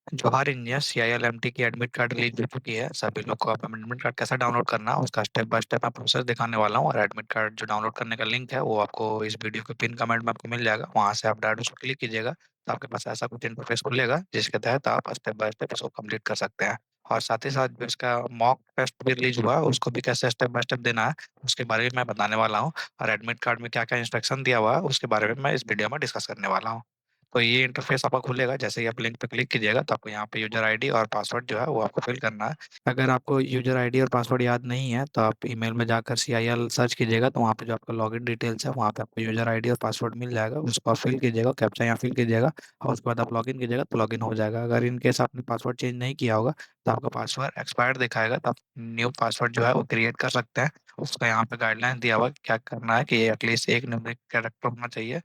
Jawahar engineer CILMT की admit card release हो चुकी है। सभी लोग को आप एडमिट कार्ड कैसे डाउनलोड करना है उसका स्टेप बाय स्टेप मैं प्रोसेस दिखाने वाला हूँ। और एडमिट कार्ड जो डाउनलोड करने का लिंक है वो आपको इस वीडियो के पिन कमेंट में आपको मिल जाएगा। वहां से आप डायरेक्ट उस पर क्लिक कीजिएगा तो आपके पास ऐसा कुछ इंटरफेस खुलेगा जिसके तहत आप स्टेप बाय स्टेप इसको कंप्लीट कर सकते हैं। और साथ ही साथ जो इसका मॉक टेस्ट भी रिलीज हुआ है उसको भी कैसे स्टेप बाय स्टेप देना है उसके बारे में मैं बताने वाला हूँ। और एडमिट कार्ड में क्या क्या इंस्ट्रक्शन दिया हुआ है उसके बारे में मैं इस वीडियो में डिस्कस करने वाला हूँ। तो ये इंटरफेस आपका खुलेगा जैसे ही आप लिंक पे क्लिक कीजिएगा तो आपको यहाँ पे यूजर आईडी और पासवर्ड जो है वो आपको फिल करना है। अगर आपको यूजर आईडी और पासवर्ड याद नहीं है तो आप ईमेल में जाकर CIL सर्च कीजिएगा तो वहाँ पे जो आपका लॉगिन डिटेल्स है वहाँ पे आपको यूजर आईडी और पासवर्ड मिल जाएगा। उसको आप फिल कीजिएगा, कैप्चा यहाँ फिल कीजिएगा और उसके बाद आप लॉगिन कीजिएगा तो लॉगिन हो जाएगा। अगर इन केस आपने पासवर्ड चेंज नहीं किया होगा तो आपका पासवर्ड एक्सपायर्ड दिखाएगा तो आप न्यू पासवर्ड जो है वो क्रिएट कर सकते हैं। उसका यहाँ पे गाइडलाइन दिया हुआ है क्या करना है कि एटलीस्ट एक न्यूमेरिक कैरेक्टर होना चाहिए,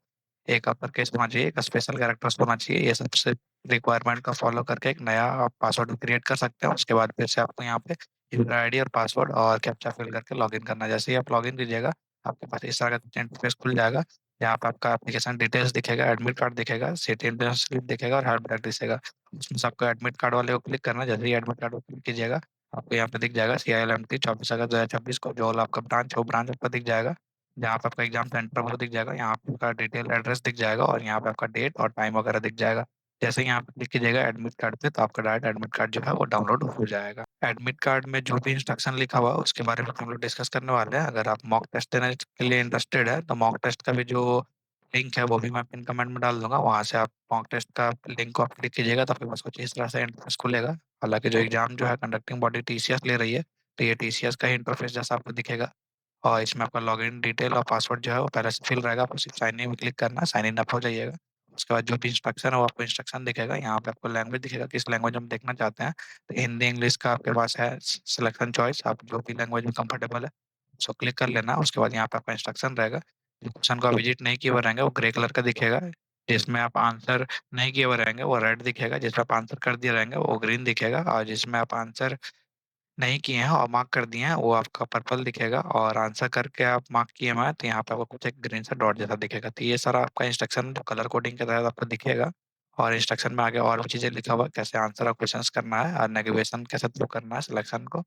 एक अपर केस होना चाहिए, एक स्पेशल कैरेक्टर्स होना चाहिए। ये सबसे रिक्वायरमेंट का फॉलो करके एक नया आप पासवर्ड क्रिएट कर सकते हैं। उसके बाद फिर से आपको यहाँ पे यूजर आईडी और पासवर्ड और कैप्चा फिल करके लॉगिन करना है। जैसे ही आप लॉगिन कीजिएगा आपके पास इस तरह का इंटरफेस खुल जाएगा। यहाँ पे आपका एप्लीकेशन डिटेल्स दिखेगा, एडमिट कार्ड दिखेगा, सिटी एंट्रेंस स्लिप दिखेगा और हेल्प डेस्क दिखेगा। उसमें से आपको एडमिट कार्ड वाले को क्लिक करना है। जैसे ही एडमिट कार्ड को क्लिक कीजिएगा आपको यहाँ पे दिख जाएगा CILMT 24 अगस्त 2026 को जो आपका ब्रांच है वो ब्रांच आपका दिख जाएगा। जहाँ पे आपका एग्जाम सेंटर वो दिख जाएगा, यहाँ पे आपका डिटेल एड्रेस दिख जाएगा और यहाँ पे आपका डेट और टाइम वगैरह दिख जाएगा। जैसे ही यहाँ पे क्लिक कीजिएगा एडमिट कार्ड पे तो आपका डायरेक्ट एडमिट कार्ड जो है वो डाउनलोड हो जाएगा। एडमिट कार्ड में जो भी इंस्ट्रक्शन लिखा हुआ है उसके बारे में हम लोग डिस्कस करने वाले हैं। अगर आप मॉक टेस्ट देने के लिए इंटरेस्टेड है तो मॉक टेस्ट का भी जो लिंक है वो भी मैं पिन कमेंट में डाल दूंगा। वहां से आप मॉक टेस्ट का लिंक को आप क्लिक कीजिएगा तो आपके पास कुछ इस तरह से इंटरफेस खुलेगा। हालांकि जो एग्जाम जो है कंडक्टिंग बॉडी TCS ले रही है तो ये TCS का ही इंटरफेस जैसा आपको दिखेगा। और इसमें आपका लॉगिन डिटेल और पासवर्ड जो है वो पहले से फिल रहेगा, आपको सिर्फ साइन इन में क्लिक करना है, साइन इन अप हो जाइएगा। उसके बाद जो भी इंस्ट्रक्शन है वो आपको इंस्ट्रक्शन दिखेगा। यहाँ पे आपको लैंग्वेज दिखेगा किस लैंग्वेज हम देखना चाहते हैं। तो हिंदी इंग्लिश का आपके पास है सिलेक्शन चॉइस, आप जो भी लैंग्वेज में कंफर्टेबल है उसको क्लिक कर लेना। उसके बाद यहाँ पे आपका इंस्ट्रक्शन रहेगा। जो क्वेश्चन को विजिट नहीं किए हुए रहेंगे वो ग्रे कलर का दिखेगा, जिसमें आप आंसर नहीं किए हुए रहेंगे वो रेड दिखेगा, जिसमें आप आंसर कर दिए रहेंगे वो ग्रीन दिखेगा, और जिसमें आप आंसर नहीं किए हैं और मार्क कर दिए हैं वो आपका पर्पल दिखेगा। और आंसर करके आप मार्क किए हुए हैं तो यहाँ पे आपको कुछ एक ग्रीन सा डॉट जैसा दिखेगा। तो ये सारा आपका इंस्ट्रक्शन जो कलर कोडिंग के तहत आपको दिखेगा। और इंस्ट्रक्शन में आगे और भी चीजें लिखा हुआ है कैसे आंसर और क्वेश्चंस करना है और नेविगेशन कैसे थ्रू करना है सिलेक्शन को,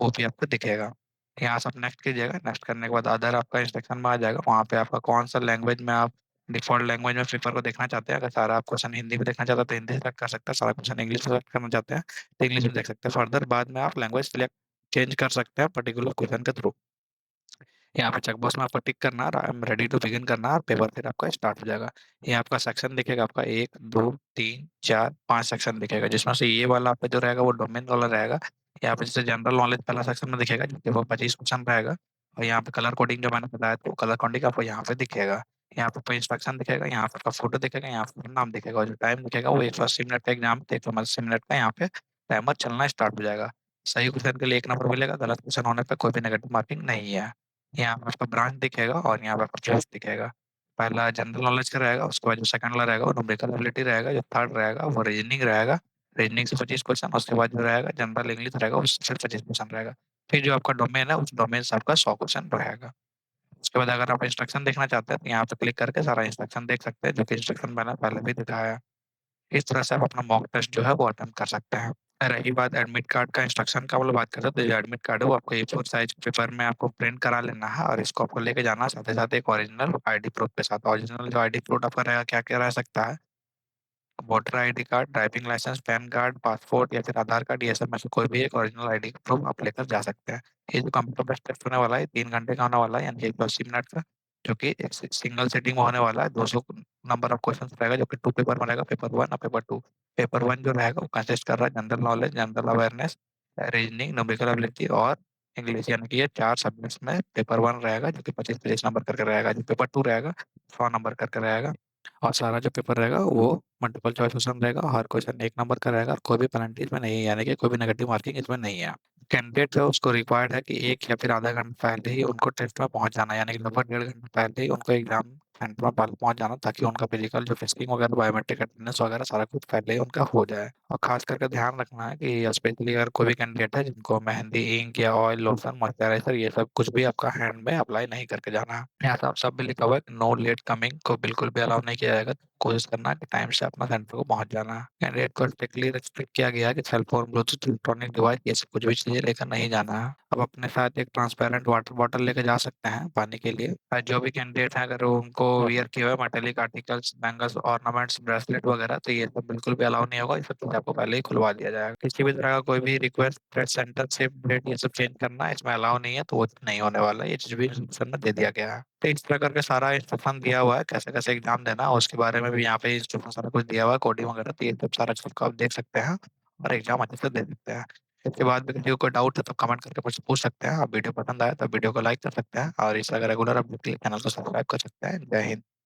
वो भी आपको दिखेगा। यहाँ से आप नेक्स्ट कीजिएगा, नेक्स्ट करने के बाद अदर आपका इंस्ट्रक्शन में आ जाएगा। वहाँ पे आपका कौन सा लैंग्वेज में आप डिफॉल्ट लैंग्वेज में पेपर को देखना चाहते हैं। अगर सारा आप क्वेश्चन हिंदी में देखना चाहते हैं तो हिंदी सेलेक्ट कर सकते हैं, सारा क्वेश्चन इंग्लिश में सेलेक्ट करना चाहते हैं तो इंग्लिश में देख सकते हैं। फर्दर बाद में आप लैंग्वेज चेंज कर सकते हैं पर्टिकुलर क्वेश्चन के थ्रू। यहाँ पे चेकबॉक्स में आपको टिक करना है, I am ready to begin करना है और पेपर फिर आपका स्टार्ट हो जाएगा। ये आपका सेक्शन दिखेगा, आपका 1 2 3 4 5 सेक्शन दिखेगा, जिसमें से ये वाला आपका जो रहेगा वो डोमेन वाला रहेगा। यहाँ पे जैसे जनरल नॉलेज पहला सेक्शन में दिखेगा जिसके वो 25 क्वेश्चन रहेगा। और यहाँ पे कलर कोडिंग जो मैंने बताया तो कलर कोडिंग आपको यहाँ पे दिखेगा। यहाँ पे इंस्ट्रक्शन दिखेगा, यहाँ पे आपका फोटो दिखेगा, यहाँ पे नाम दिखेगा और जो टाइम दिखेगा वो 180 मिनट का एग्जाम है, 180 मिनट का यहाँ पे टाइमर चलना स्टार्ट हो जाएगा। सही क्वेश्चन के लिए 1 नंबर मिलेगा, गलत क्वेश्चन होने पे कोई भी नेगेटिव मार्किंग नहीं है। यहाँ पे आपका ब्रांच दिखेगा और यहाँ पे आपका पोस्ट दिखेगा। पहला जनरल नॉलेज का रहेगा, उसके बाद जो सेकंड वाला रहेगा वो न्यूमेरिकल एबिलिटी रहेगा, जो थर्ड रहेगा वो रीजनिंग रहेगा, रीजनिंग से 25 क्वेश्चन। उसके बाद जो रहेगा जनरल इंग्लिश रहेगा उससे फिर 25 क्वेश्चन रहेगा। फिर जो आपका डोमेन है उस डोमेन से आपका 100 क्वेश्चन रहेगा। उसके बाद अगर आप इंस्ट्रक्शन देखना चाहते हैं तो यहाँ पे क्लिक करके सारा इंस्ट्रक्शन देख सकते हैं, जो कि इंस्ट्रक्शन मैंने पहले भी दिखाया है। इस तरह से आप अपना मॉक टेस्ट जो है वो अटेम्प्ट कर सकते हैं। रही बात एडमिट कार्ड का इंस्ट्रक्शन का, वो लोग बात करते हैं तो जो एडमिट कार्ड है वो आपको A4 साइज पेपर में आपको प्रिंट करा लेना है और इसको आपको लेके जाना है, साथ ही साथ एक ओरिजिनल आईडी प्रूफ के साथ। ओरिजिनल जो आईडी प्रूफ आपका रहेगा क्या क्या रह सकता है, voter ID card, driving licence, PAN card, passport या फिर आधार कार्ड, ये सब में से कोई भी एक ओरिजिनल आईडी प्रूफ आप लेकर जा सकते हैं। ये जो कंप्यूटर बेस्ड टेस्ट होने वाला है 3 घंटे का होने वाला है, यानी 180 मिनट का, जो कि एक सिंगल सीटिंग में होने वाला है। 200 नंबर ऑफ क्वेश्चन रहेगा जो कि 2 पेपर में रहेगा, पेपर 1 और पेपर 2। पेपर 1 जो रहेगा वो कंसिस्ट कर रहा है general knowledge, general awareness, reasoning, numerical ability और इंग्लिश, यानी कि ये 4 सब्जेक्ट्स में पेपर 1 रहेगा जो कि 25-25 नंबर करके रहेगा। जो पेपर 2 रहेगा 100 नंबर करके रहेगा। और सारा जो पेपर रहेगा वो मल्टीपल चॉइस क्वेश्चन रहेगा, हर क्वेश्चन 1 नंबर का रहेगा, कोई भी पेनल्टी इसमें नहीं है, यानी कि कोई भी नेगेटिव मार्किंग इसमें नहीं है। कैंडिडेट है उसको रिक्वायर्ड है कि 1 या फिर आधा घंटा पहले ही उनको टेस्ट में पहुंच जाना, यानी कि लगभग 1.5 घंटे पहले ही उनको एग्जाम सेंटर में पहुंच जाना, ताकि उनका फिजिकल जो फिजिकल वगैरह बायोमेट्रिक अटेंडेंस वगैरह सारा कुछ पहले ही उनका हो जाए। और खास करके ध्यान रखना है कि स्पेशली अगर कोई भी कैंडिडेट है जिनको मेहंदी, इंक या ऑयल, लोशन, मॉइस्चराइजर ये सब कुछ भी आपका हैंड में अप्लाई नहीं करके जाना है। यहाँ पे आप सब भी लिखा हुआ है कि नो लेट कमिंग को बिल्कुल भी अलाउ नहीं किया जाएगा। कोशिश करना कि टाइम से अपना सेंटर को पहुँच जाना। कैंडिडेट को स्ट्रिक्टली रिस्ट्रिक्ट किया गया है कि cell phone, bluetooth, electronic device ये सब कुछ भी चीज़ें लेकर नहीं जाना है। अब अपने साथ एक ट्रांसपेरेंट वाटर बॉटल लेके जा सकते हैं पानी के लिए। जो भी कैंडिडेट हैं अगर उनको वियर किए हुए metallic articles, bangles, ornaments, bracelet वगैरह, तो ये सब बिल्कुल भी अलाउ नहीं होगा। ये सब चीज़ आपको पहले ही खुलवा दिया जाएगा। किसी भी तरह का कोई भी रिक्वेस्ट, थ्रेड सेंटर से डेट ये सब चेंज करना इसमें अलाउ नहीं है, तो वो नहीं होने वाला है। ये चीज़ भी इंस्ट्रक्शन में दे दिया गया है। तो इस तरह करके सारा इंस्ट्रक्शन दिया हुआ है, कैसे-कैसे एग्ज़ाम देना है, उसके बारे में भी यहाँ पे इंस्ट्रक्शन सारा कुछ दिया हुआ है, कोडिंग वगैरह, तो ये सब सारा चीज़ को आप देख सकते हैं और एग्ज़ाम अच्छे से दे सकते हैं। इसके बाद भी किसी को कोई डाउट है तो कमेंट करके मुझसे पूछ सकते हैं। और वीडियो पसंद आया तो वीडियो को लाइक कर सकते हैं और इस तरह रेगुलर अपडेट के लिए चैनल को सब्सक्राइब कर सकते हैं। जय हिंद।